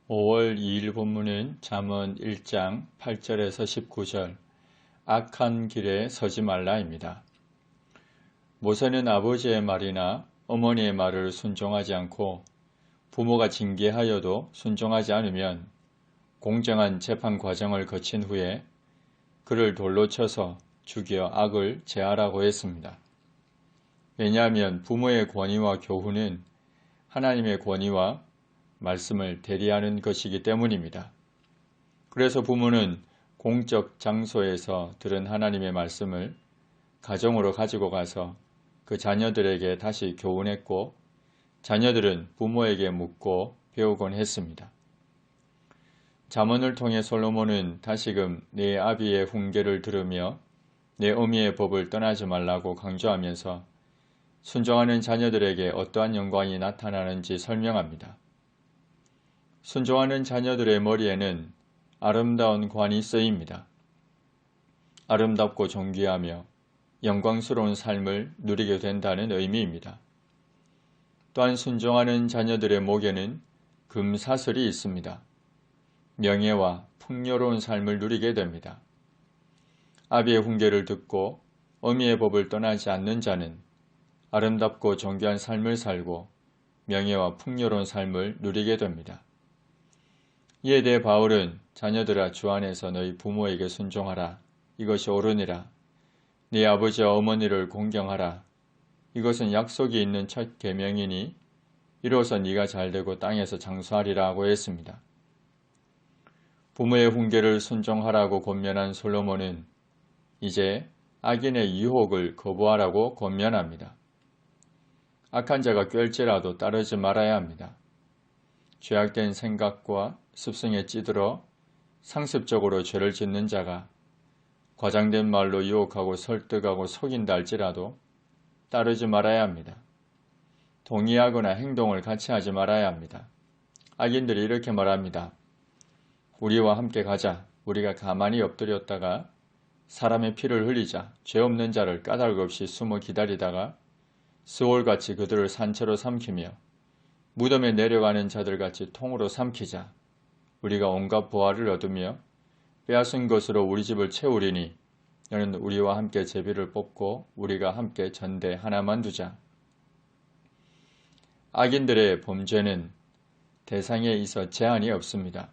5월 2일 본문은 잠언 1장 8절에서 19절 악한 길에 서지 말라입니다. 모세는 아버지의 말이나 어머니의 말을 순종하지 않고 부모가 징계하여도 순종하지 않으면 공정한 재판 과정을 거친 후에 그를 돌로 쳐서 죽여 악을 제하라고 했습니다. 왜냐하면 부모의 권위와 교훈은 하나님의 권위와 말씀을 대리하는 것이기 때문입니다. 그래서 부모는 공적 장소에서 들은 하나님의 말씀을 가정으로 가지고 가서 그 자녀들에게 다시 교훈했고 자녀들은 부모에게 묻고 배우곤 했습니다. 잠언을 통해 솔로몬은 다시금 내 아비의 훈계를 들으며 내 어미의 법을 떠나지 말라고 강조하면서 순종하는 자녀들에게 어떠한 영광이 나타나는지 설명합니다. 순종하는 자녀들의 머리에는 아름다운 관이 쓰입니다. 아름답고 존귀하며 영광스러운 삶을 누리게 된다는 의미입니다. 또한 순종하는 자녀들의 목에는 금사슬이 있습니다. 명예와 풍요로운 삶을 누리게 됩니다. 아비의 훈계를 듣고 어미의 법을 떠나지 않는 자는 아름답고 존귀한 삶을 살고 명예와 풍요로운 삶을 누리게 됩니다. 이에 대해 바울은 자녀들아 주 안에서 너희 부모에게 순종하라. 이것이 옳으니라. 네 아버지와 어머니를 공경하라. 이것은 약속이 있는 첫 계명이니 이로써 네가 잘되고 땅에서 장수하리라고 했습니다. 부모의 훈계를 순종하라고 권면한 솔로몬은 이제 악인의 유혹을 거부하라고 권면합니다. 악한 자가 꾀일지라도 따르지 말아야 합니다. 죄악된 생각과 습성에 찌들어 상습적으로 죄를 짓는 자가 과장된 말로 유혹하고 설득하고 속인다 할지라도 따르지 말아야 합니다. 동의하거나 행동을 같이 하지 말아야 합니다. 악인들이 이렇게 말합니다. 우리와 함께 가자. 우리가 가만히 엎드렸다가 사람의 피를 흘리자. 죄 없는 자를 까닭 없이 숨어 기다리다가 스올같이 그들을 산채로 삼키며 무덤에 내려가는 자들같이 통으로 삼키자. 우리가 온갖 보화를 얻으며 빼앗은 것으로 우리 집을 채우리니 너는 우리와 함께 제비를 뽑고 우리가 함께 전대 하나만 두자. 악인들의 범죄는 대상에 있어 제한이 없습니다.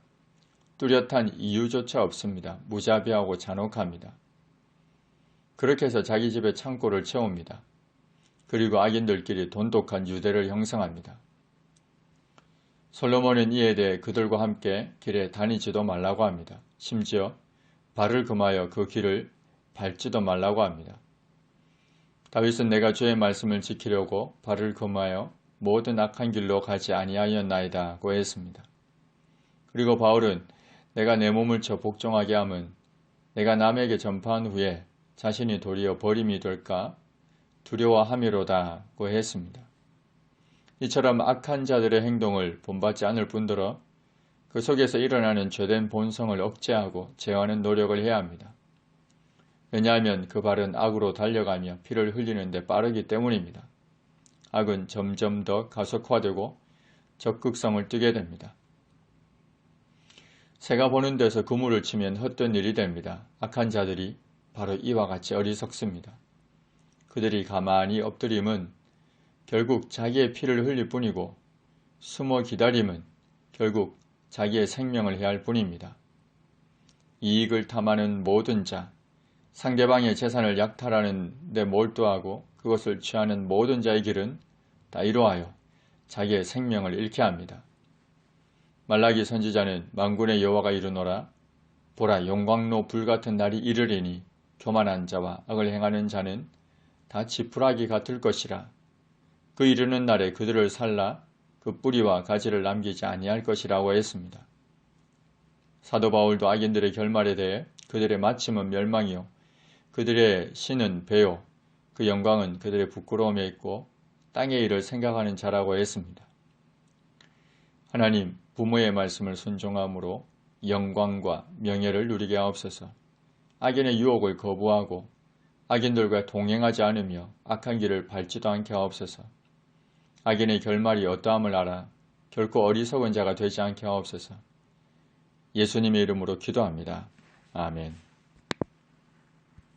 뚜렷한 이유조차 없습니다. 무자비하고 잔혹합니다. 그렇게 해서 자기 집의 창고를 채웁니다. 그리고 악인들끼리 돈독한 유대를 형성합니다. 솔로몬은 이에 대해 그들과 함께 길에 다니지도 말라고 합니다. 심지어 발을 금하여 그 길을 밟지도 말라고 합니다. 다윗은 내가 주의 말씀을 지키려고 발을 금하여 모든 악한 길로 가지 아니하였나이다고 했습니다. 그리고 바울은 내가 내 몸을 쳐 복종하게 함은 내가 남에게 전파한 후에 자신이 도리어 버림이 될까 두려워함이로다고 했습니다. 이처럼 악한 자들의 행동을 본받지 않을 뿐더러 그 속에서 일어나는 죄된 본성을 억제하고 제어하는 노력을 해야 합니다. 왜냐하면 그 발은 악으로 달려가며 피를 흘리는 데 빠르기 때문입니다. 악은 점점 더 가속화되고 적극성을 띠게 됩니다. 새가 보는 데서 그물을 치면 헛된 일이 됩니다. 악한 자들이 바로 이와 같이 어리석습니다. 그들이 가만히 엎드림은 결국 자기의 피를 흘릴 뿐이고 숨어 기다림은 결국 자기의 생명을 해할 뿐입니다. 이익을 탐하는 모든 자, 상대방의 재산을 약탈하는 데 몰두하고 그것을 취하는 모든 자의 길은 다 이러하여 자기의 생명을 잃게 합니다. 말라기 선지자는 만군의 여호와가 이르노라 보라 용광로 불같은 날이 이르리니 교만한 자와 악을 행하는 자는 다 지푸라기 같을 것이라. 그 이르는 날에 그들을 살라 그 뿌리와 가지를 남기지 아니할 것이라고 했습니다. 사도 바울도 악인들의 결말에 대해 그들의 마침은 멸망이요 그들의 신은 배요 그 영광은 그들의 부끄러움에 있고 땅의 일을 생각하는 자라고 했습니다. 하나님 부모의 말씀을 순종함으로 영광과 명예를 누리게 하옵소서. 악인의 유혹을 거부하고 악인들과 동행하지 않으며 악한 길을 밟지도 않게 하옵소서. 악인의 결말이 어떠함을 알아 결코 어리석은 자가 되지 않게 하옵소서. 예수님의 이름으로 기도합니다. 아멘.